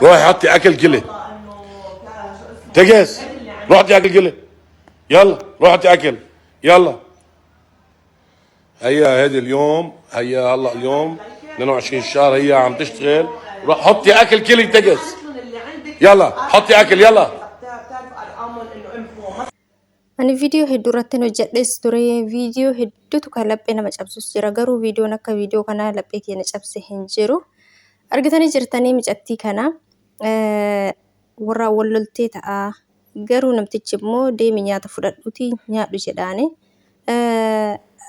روحي حطي اكل كله. تجهز روح حطي اكل كله. يلا روح حطي اكل. يلا هيا هذه اليوم، هيا هلا اليوم 22 الشهر هي عم تشتغل. روح حطي اكل كله تجهز. يلا حطي اكل يلا. Ani viidiyoo hedduu irratti hojjedhes ture. Viidiyoo hedduutu kan laphee nama cabsus jira. Garuu viidiyoon akka viidiyoo kanaa laphee keenya cabse hin jiru. Argitanii jirtanii micattii kana warra wal loltee ta'a. Garuu namtichi immoo deemi nyaata fudhadhuuti nyaadhu jedhaani.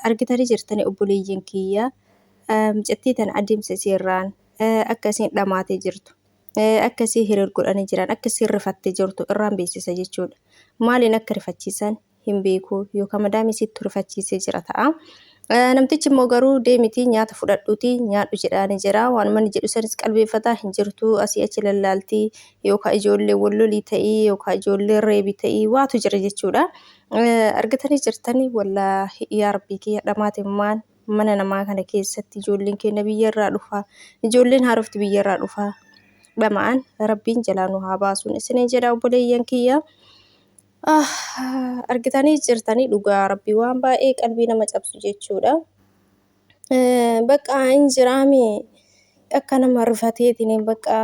Argitanii jirtanii obboleeyyan kiyya micattii tana adeemsa seerraan akkasiin dhamaatee jirtu. Akkasii hiriir godhanii jiran akkasii rifattee jirtu irraan beeksisa jechuudha. Maaliin akka rifachiisan hin beeku yookaan madaamii sitti rifachiisee jira ta'a. Namtichi immoo garuu deemitii nyaata fudhadhuuti nyaadhu jedhaanii jira. Waan manni jedhu sanis qalbeeffataa hin jirtu. Asii achi lallaaltii yookaan ijoollee wallolii ta'ii yookaan ijoollee reebii ta'ii waatu jira jechuudha. Argitanii jirtanii wallaahi yaa rabbii kiyya dhamaatimmaan mana namaa kana keessatti ijoolleen keenya biyyarraa dhufa. Ijoolleen haarofti biyyarraa dhufa. Dhamaan rabbiin jalaa nu haa baasuun isiniin jedha obboleeyyan kiyya. Argitanii jirtanii dhugaa rabbii waan baay'ee qalbii nama cabsu jechuudha. Bakka hin jiraami akka nama rifateetiin bakka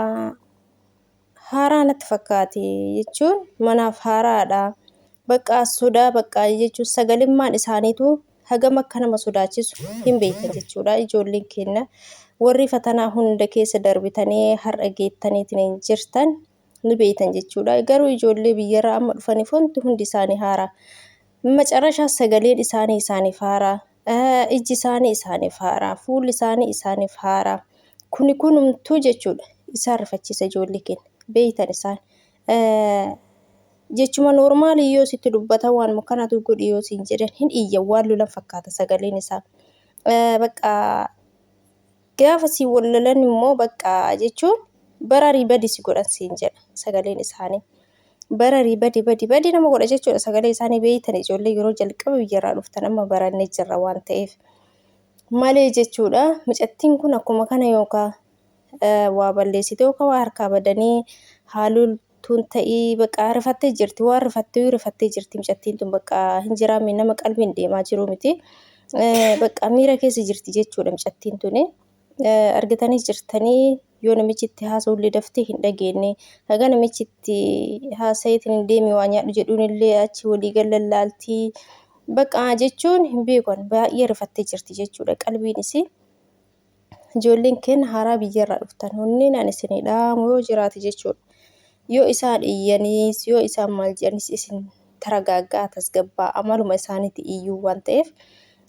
haaraa natti fakkaate jechuun manaaf haaraadha. Bakka sodaa bakka jechuun sagalimmaan isaaniitu hagam akka nama sodaachisu hin beekan jechuudha. Ijoolleen keenya warri fatanaa hunda keessa darbitanii har'a geettaniitiin jirtan ni beektan jechuudha. Garuu ijoollee biyyarraa amma dhufaniif hundi isaanii haaraa. Macarrashaa sagaleen isaaniif haaraa. Ijji isaaniif haaraa. Fuulli isaaniif haaraa. Kuni kunumtuu jechuudha. Isaan rifachiisa ijoollee keenya. Beektan isaan. Jechuma noormaalii yoo sitti dubbatan waan kanatu godhi yoo siin jedhan hin iyyan waan lolan fakkaata sagaleen isaa. Bakka gaafa si wallalan immoo bakka jechuun bararii badi si godhan siin jedha sagaleen isaanii. Bararii badi nama godha jechuudha sagalee isaanii beektan ijoollee yeroo jalqaba biyyarraa dhuftan amma barannee jirra waan ta'eef. Malee jechuudha micattiin kun akkuma kana yookaan waa balleessite yookaan waa harkaa badanii haaloltuun ta'ii bakka rifattee jirti waan rifattee jirti micattiin tun bakka hin jiraame nama qalbiin deemaa jiru miti. Bakka miira keessa jirti jechuudha micattiin tuni. Argitanii jirtanii yoo namichi itti haasa'ullee daftee hin dhageenye haga namichi itti haasa'eetiin deemi waa nyaadhu jedhuun illee achi walii galallaaltii bakka jechuun hin beekan baay'ee rifattee jirti jechuudha qalbiin isii. Ijoolleen keenya haaraa biyyarraa dhuftan hunneen ani isinidha yoo jiraate jechuudha. Yoo isaan iyyaniis yoo isaan maal jedhanis isin taragaaggaa tasgabbaa amaluma isaaniiti iyyuu waan ta'eef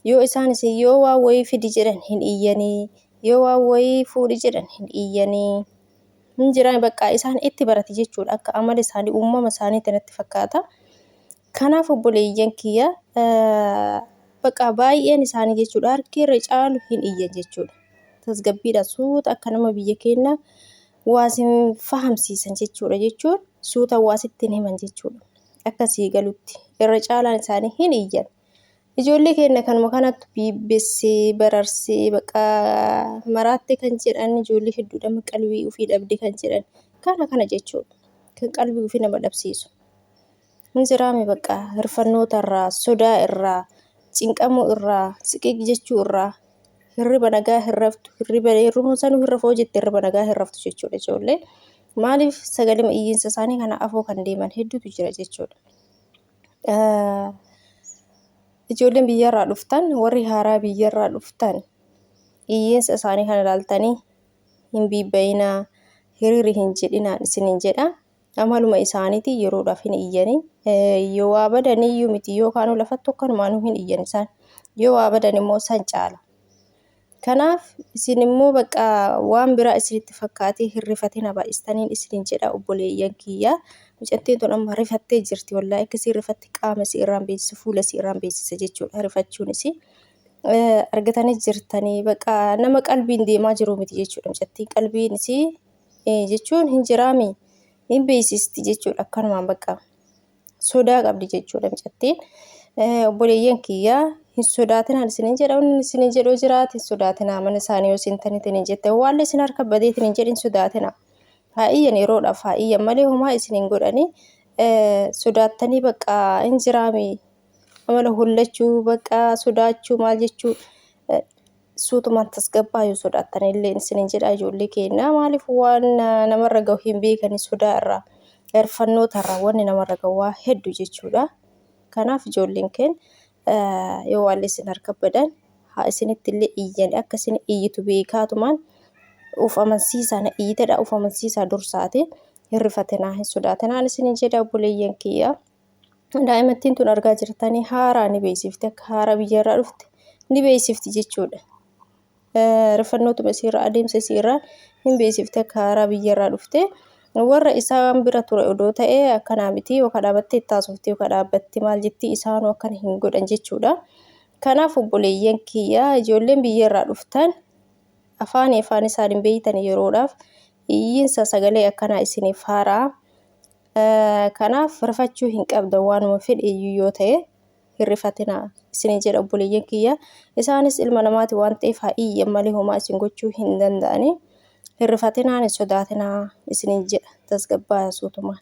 yoo isaanis yoo waa wayii fidi jedhan hin iyyanii. Yoo waa wayii fuudhi jedhan hin iyyanii. Hin jiraan bakka isaan itti barate jechuudha akka amala isaanii uumama isaanii tanatti fakkaata. Kanaaf obboleeyyan kiyya bakka baay'een isaanii jechuudha harki irra caalu hin iyyan jechuudha. Tasgabbiidha suuta akka nama biyya keenya waasin fahamsiisan jechuudha jechuun suuta waasittiin himan jechuudha. Akkasii galutti irra caalaan isaanii hin iyyan. Ijoollee keenya kanuma kanatti bibbessee bararsee bakka maraatte kan jedhan ijoollee hedduudha qalbii ofii dhabde kan jedhan kana jechuudha. Kan qalbii ofii nama dhabsiisu. Hin jiraame bakka hirfannoota irraa sodaa irraa cinqamuu irraa siqiq jechuu irraa hirriba nagaa hirraftu hirruma sanuu hirrafoo jette hirriba nagaa hirraftu jechuudha ijoollee. Maaliif sagalee iyyiinsa isaanii kana afoo kan deeman hedduutu jira jechuudha. Ijoolleen biyyarraa dhuftan warri haaraa biyyarraa dhuftan iyyiinsa isaanii kana ilaaltanii hin biibbayinaa hiriiri hin jedhinaan isiniin jedha. Amaluma isaaniiti yeroodhaaf hin iyyanii. Yoo waa badanii iyyuu miti yookaan lafatti akkanumaan hin iyyan isaan. Yoo waa badan immoo san caala. Kanaaf isin immoo bakka waan biraa isinitti fakkaatee hin rifatin baay'istaniin isiniin jedha obboleeyyan kiyya. Micattiin tun amma rifattee jirti wallaahi akkasii rifatti qaama isii irraan beeksisa fuula isii irraan beeksisa jechuudha rifachuun isii. Argatanii jirtanii bakka nama qalbiin deemaa jiru miti jechuudha micattiin qalbiin isii jechuun hin jiraami hin beeksisti jechuudha akkanumaan bakka sodaa qabdi jechuudha micattiin. Obboleeyyan kiyya hin sodaatinaan isiniin jedha isiniin jedhoo jiraate hin sodaatinaa mana isaanii yoo sintaniitiin hin jette waan isin harka badeetiin hin jedhin sodaatinaa. haa iyyan yeroodhaaf haa iyyan malee homaa isin hin godhanii sodaattanii bakka hin jiraame amala hollachuu bakka sodaachuu maal jechuu suutumaan tasgabbaa yoo sodaattan illee isin jedha ijoollee keenya maaliif waan namarra gahu hin beekani sodaa irraa erfannoota irraa wanni namarra gahu waa hedduu jechuudha. Kanaaf ijoolleen keenya yoo waan isin harka badan haa isinitti illee iyyan akka isin iyyitu beekaatumaan uf amansiisaa iyyitadha uf amansiisaa dursaate hirrifatinaa hin sodaatinaa isin jedha obboleeyyan kiyya. Daa'imattiin tun argaa jirtanii haaraa ni beeksifti akka haaraa biyyarraa dhufte ni beeksifti jechuudha. Rifannootuma isiirraa adeemsa isiirraa hin beeksifti akka haaraa biyyarraa dhufte warra isaan bira ture odoo ta'ee akkanaa miti yookaan dhaabattee taasifti yookaan dhaabbatti maal jetti isaanuu akkana hin godhan jechuudha. Kanaaf obboleeyyan kiyya ijoolleen biyyarraa dhuftan afaan isaan hin beeytan yeroodhaaf iyyinsa sagalee akkanaa isiniif haaraa. Kanaaf rifachuu hin qabda waanuma fedhe yoo ta'e hirrifatinaa isin jedha obboleeyyan kiyya. Isaanis ilma namaati waan ta'eef haa iyyan malee homaa isin gochuu hin danda'ani. Hirrifatinaa hin sodaatinaa isin jedha tasgabbaa suutumaan.